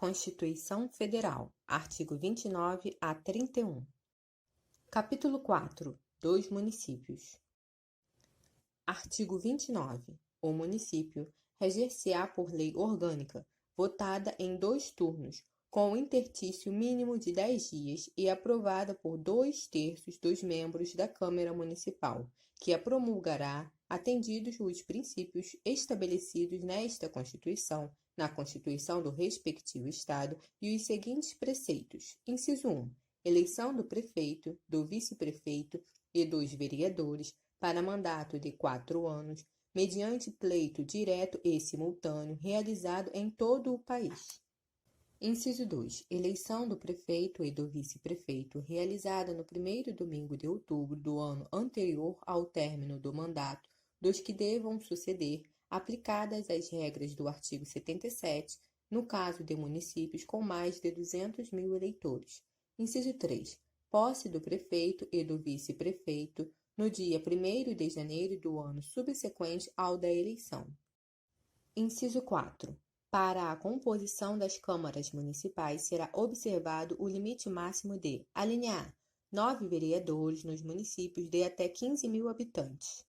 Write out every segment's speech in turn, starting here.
Constituição Federal, artigo 29 a 31. Capítulo 4. Dos municípios. Artigo 29. O município reger-se-á por lei orgânica, votada em 2 turnos, com intertício mínimo de 10 dias e aprovada por 2/3 dos membros da Câmara Municipal, que a promulgará, atendidos os princípios estabelecidos nesta Constituição, na Constituição do respectivo Estado, e os seguintes preceitos. Inciso 1. Eleição do prefeito, do vice-prefeito e dos vereadores para mandato de 4 anos, mediante pleito direto e simultâneo realizado em todo o país. Inciso 2. Eleição do prefeito e do vice-prefeito realizada no primeiro domingo de outubro do ano anterior ao término do mandato dos que devam suceder, aplicadas as regras do artigo 77, no caso de municípios com mais de 200.000 eleitores. Inciso 3. Posse do prefeito e do vice-prefeito no dia 1º de janeiro do ano subsequente ao da eleição. Inciso 4. Para a composição das câmaras municipais será observado o limite máximo de: alínea A, 9 vereadores nos municípios de até 15.000 habitantes.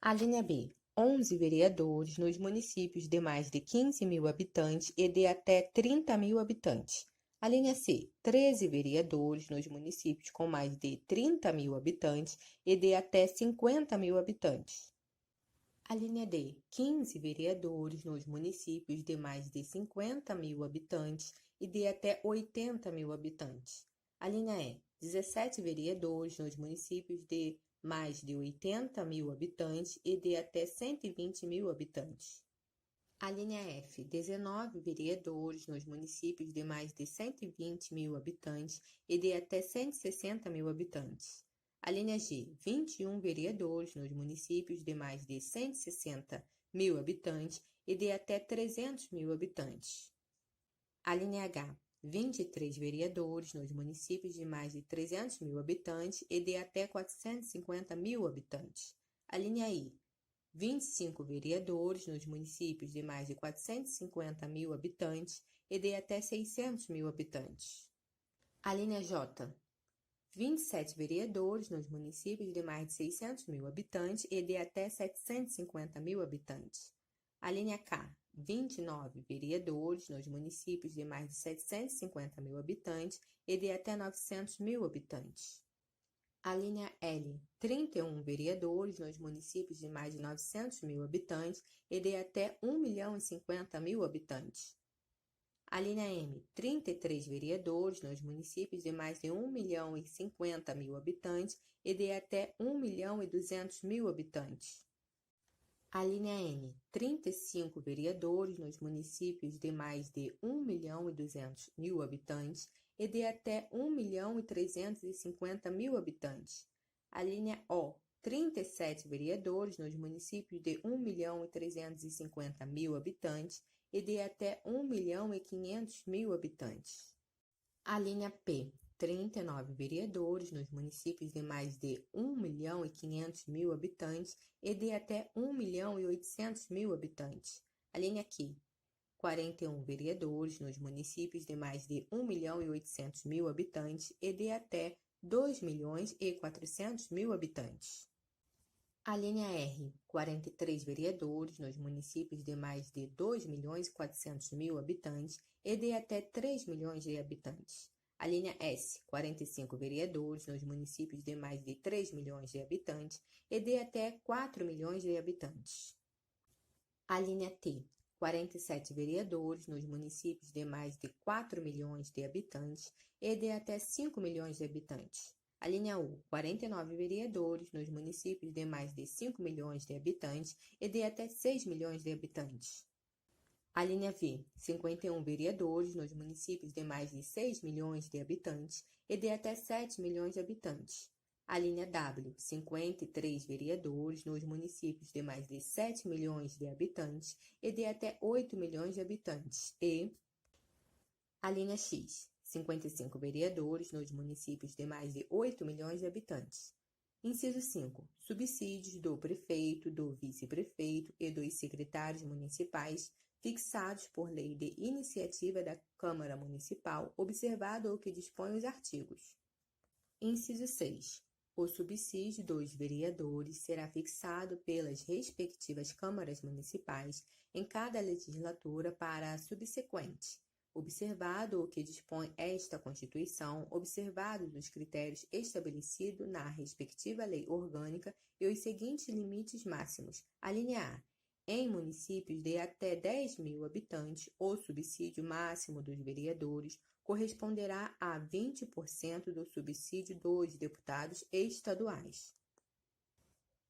Alínea B, 11 vereadores nos municípios de mais de 15.000 habitantes e de até 30.000 habitantes. Alínea C, 13 vereadores nos municípios com mais de 30.000 habitantes e de até 50.000 habitantes. Alínea D, 15 vereadores nos municípios de mais de 50.000 habitantes e de até 80.000 habitantes. Alínea E, 17 vereadores nos municípios de mais de 80.000 habitantes e de até 120.000 habitantes. Alínea F, 19 vereadores nos municípios de mais de 120.000 habitantes e de até 160.000 habitantes. Alínea G, 21 vereadores nos municípios de mais de 160.000 habitantes e de até 300.000 habitantes. Alínea H, 23 vereadores nos municípios de mais de 300.000 habitantes e de até 450.000 habitantes. Alínea I, 25 vereadores nos municípios de mais de 450.000 habitantes e de até 600.000 habitantes. Alínea J, 27 vereadores nos municípios de mais de 600.000 habitantes e de até 750.000 habitantes. Alínea K, 29 vereadores nos municípios de mais de 750.000 habitantes e de até 900.000 habitantes. Alínea L, 31 vereadores nos municípios de mais de 900.000 habitantes e de até 1.050.000 habitantes. Alínea M, 33 vereadores nos municípios de mais de 1.050.000 habitantes e de até 1.200.000 habitantes. Alínea N, 35 vereadores nos municípios de mais de 1.200.000 habitantes e de até 1.350.000 habitantes. Alínea O, 37 vereadores nos municípios de 1.350.000 habitantes e de até 1.500.000 habitantes. Alínea P, 39 vereadores nos municípios de mais de 1.500.000 habitantes e de até 1.800.000 habitantes. Alínea Q, 41 vereadores nos municípios de mais de 1.800.000 habitantes e de até 2.400.000 habitantes. Alínea R, 43 vereadores nos municípios de mais de 2.400.000 habitantes e de até 3 milhões de habitantes. Alínea S, 45 vereadores nos municípios de mais de 3 milhões de habitantes e de até 4 milhões de habitantes. Alínea T, 47 vereadores nos municípios de mais de 4 milhões de habitantes e de até 5 milhões de habitantes. Alínea U, 49 vereadores nos municípios de mais de 5 milhões de habitantes e de até 6 milhões de habitantes. Alínea V, 51 vereadores nos municípios de mais de 6 milhões de habitantes e de até 7 milhões de habitantes. Alínea W, 53 vereadores nos municípios de mais de 7 milhões de habitantes e de até 8 milhões de habitantes. E alínea X, 55 vereadores nos municípios de mais de 8 milhões de habitantes. Inciso 5. Subsídios do prefeito, do vice-prefeito e dos secretários municipais fixados por lei de iniciativa da Câmara Municipal, observado o que dispõem os artigos. Inciso 6. O subsídio dos vereadores será fixado pelas respectivas câmaras municipais em cada legislatura para a subsequente, observado o que dispõe esta Constituição, observados os critérios estabelecidos na respectiva lei orgânica e os seguintes limites máximos. Alínea A. Em municípios de até 10.000 habitantes, o subsídio máximo dos vereadores corresponderá a 20% do subsídio dos deputados estaduais.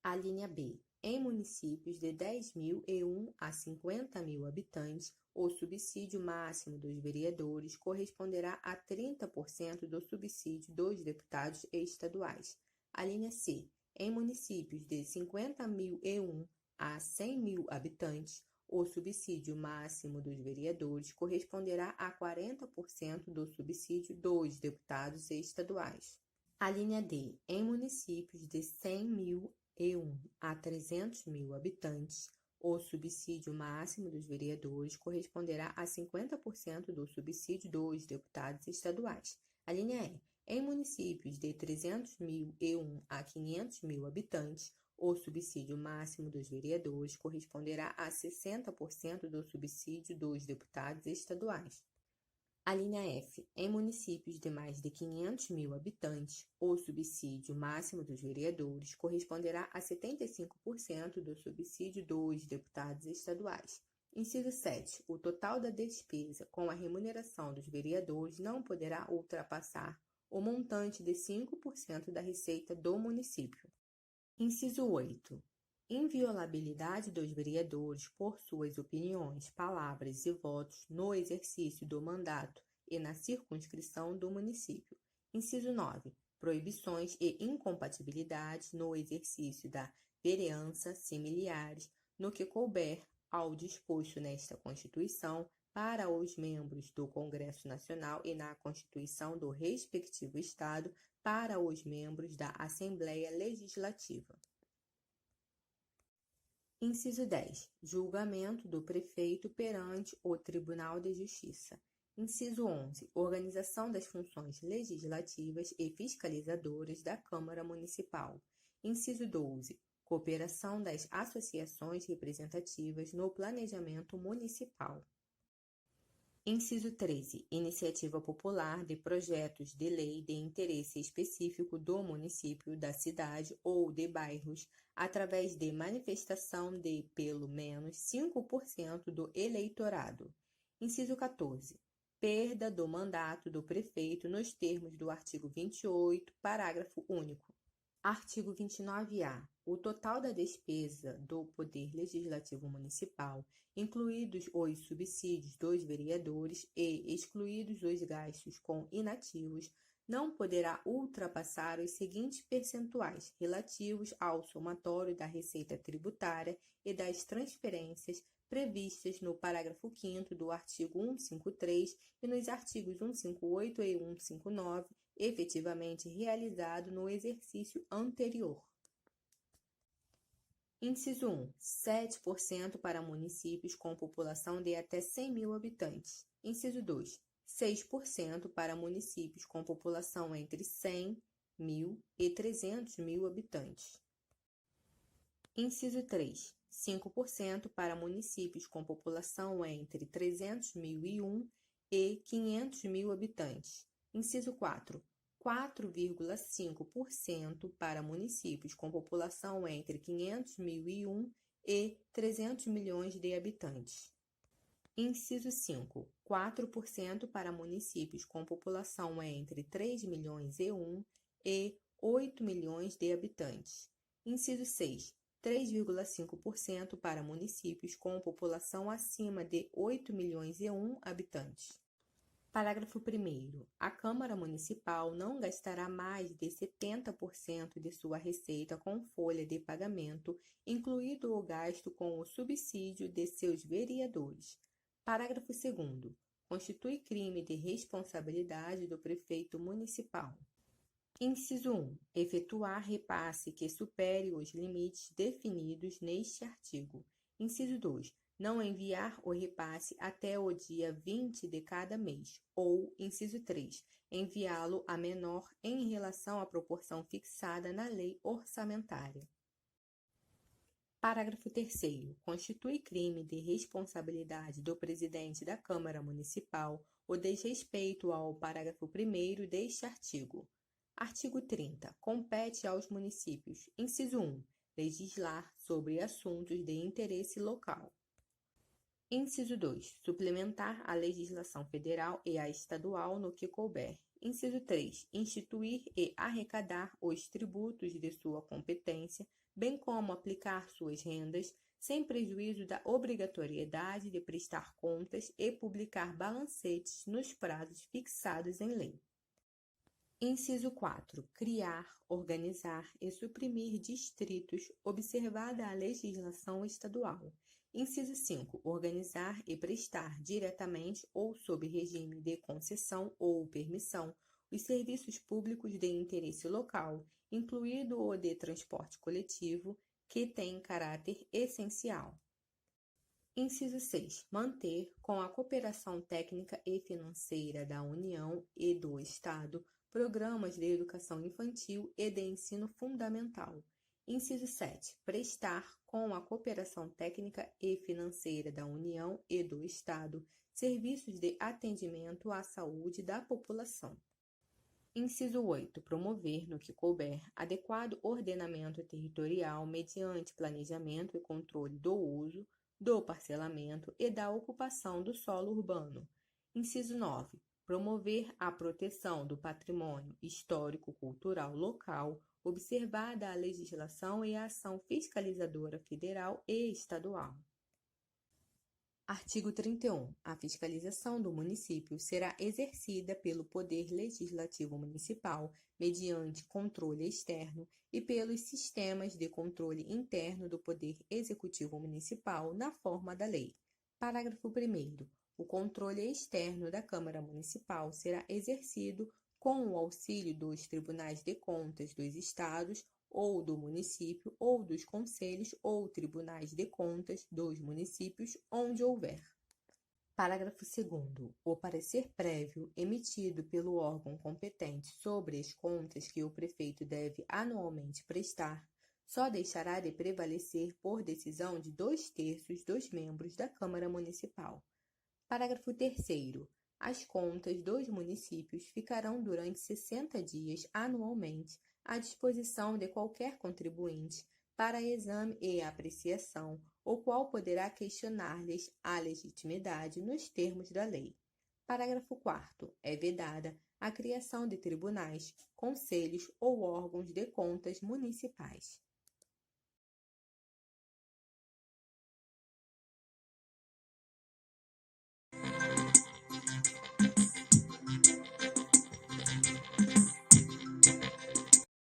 Alínea B. Em municípios de 10.001 a 50.000 habitantes, o subsídio máximo dos vereadores corresponderá a 30% do subsídio dos deputados estaduais. Alínea C. Em municípios de 50.001 a 100.000 habitantes, o subsídio máximo dos vereadores corresponderá a 40% do subsídio dos deputados estaduais. Alínea D. Em municípios de 100.001 a 300.000 habitantes, o subsídio máximo dos vereadores corresponderá a 50% do subsídio dos deputados estaduais. Alínea E. Em municípios de 300.001 a 500.000 habitantes, o subsídio máximo dos vereadores corresponderá a 60% do subsídio dos deputados estaduais. Alínea F. Em municípios de mais de 500.000 habitantes, o subsídio máximo dos vereadores corresponderá a 75% do subsídio dos deputados estaduais. Inciso 7. O total da despesa com a remuneração dos vereadores não poderá ultrapassar o montante de 5% da receita do município. Inciso 8. Inviolabilidade dos vereadores por suas opiniões, palavras e votos no exercício do mandato e na circunscrição do município. Inciso 9. Proibições e incompatibilidades no exercício da vereança similares, no que couber ao disposto nesta Constituição para os membros do Congresso Nacional e na Constituição do respectivo Estado para os membros da Assembleia Legislativa. Inciso 10. Julgamento do prefeito perante o Tribunal de Justiça. Inciso 11. Organização das funções legislativas e fiscalizadoras da Câmara Municipal. Inciso 12. Cooperação das associações representativas no planejamento municipal. Inciso 13. Iniciativa popular de projetos de lei de interesse específico do município, da cidade ou de bairros, através de manifestação de, pelo menos, 5% do eleitorado. Inciso 14. Perda do mandato do prefeito nos termos do artigo 28, parágrafo único. Artigo 29-A. O total da despesa do Poder Legislativo Municipal, incluídos os subsídios dos vereadores e excluídos os gastos com inativos, não poderá ultrapassar os seguintes percentuais relativos ao somatório da receita tributária e das transferências previstas no parágrafo 5º do artigo 153 e nos artigos 158 e 159, efetivamente realizado no exercício anterior. Inciso 1. 7% para municípios com população de até 100.000 habitantes. Inciso 2. 6% para municípios com população entre 100.000 e 300.000 habitantes. Inciso 3. 5% para municípios com população entre 300.001 e 500.000 habitantes. Inciso 4. 4,5% para municípios com população entre 500.001 e 300 milhões de habitantes. Inciso 5. 4% para municípios com população entre 3.001.001 e 8 milhões de habitantes. Inciso 6. 3,5% para municípios com população acima de 8.001.001 habitantes. Parágrafo 1º. A Câmara Municipal não gastará mais de 70% de sua receita com folha de pagamento, incluído o gasto com o subsídio de seus vereadores. Parágrafo 2º. Constitui crime de responsabilidade do prefeito municipal. Inciso 1. Efetuar repasse que supere os limites definidos neste artigo. Inciso 2. não enviar o repasse até o dia 20 de cada mês, ou, inciso 3, enviá-lo a menor em relação à proporção fixada na lei orçamentária. Parágrafo 3º. Constitui crime de responsabilidade do presidente da Câmara Municipal o desrespeito ao parágrafo 1º deste artigo. Artigo 30. Compete aos municípios, inciso 1, legislar sobre assuntos de interesse local. Inciso 2. Suplementar a legislação federal e a estadual no que couber. Inciso 3. Instituir e arrecadar os tributos de sua competência, bem como aplicar suas rendas, sem prejuízo da obrigatoriedade de prestar contas e publicar balancetes nos prazos fixados em lei. Inciso 4. Criar, organizar e suprimir distritos, observada a legislação estadual. Inciso 5. Organizar e prestar diretamente ou sob regime de concessão ou permissão os serviços públicos de interesse local, incluído o de transporte coletivo, que tem caráter essencial. Inciso 6. Manter, com a cooperação técnica e financeira da União e do Estado, programas de educação infantil e de ensino fundamental. Inciso 7. Prestar, com a cooperação técnica e financeira da União e do Estado, serviços de atendimento à saúde da população. Inciso 8. Promover, no que couber, adequado ordenamento territorial mediante planejamento e controle do uso, do parcelamento e da ocupação do solo urbano. Inciso 9. Promover a proteção do patrimônio histórico-cultural local, observada a legislação e a ação fiscalizadora federal e estadual. Artigo 31. A fiscalização do município será exercida pelo Poder Legislativo Municipal mediante controle externo e pelos sistemas de controle interno do Poder Executivo Municipal na forma da lei. Parágrafo 1º. O controle externo da Câmara Municipal será exercido com o auxílio dos tribunais de contas dos estados ou do município, ou dos conselhos ou tribunais de contas dos municípios, onde houver. Parágrafo 2º. O parecer prévio emitido pelo órgão competente sobre as contas que o prefeito deve anualmente prestar só deixará de prevalecer por decisão de 2/3 dos membros da Câmara Municipal. Parágrafo 3º. As contas dos municípios ficarão durante 60 dias anualmente à disposição de qualquer contribuinte para exame e apreciação, o qual poderá questionar-lhes a legitimidade nos termos da lei. Parágrafo 4º. É vedada a criação de tribunais, conselhos ou órgãos de contas municipais.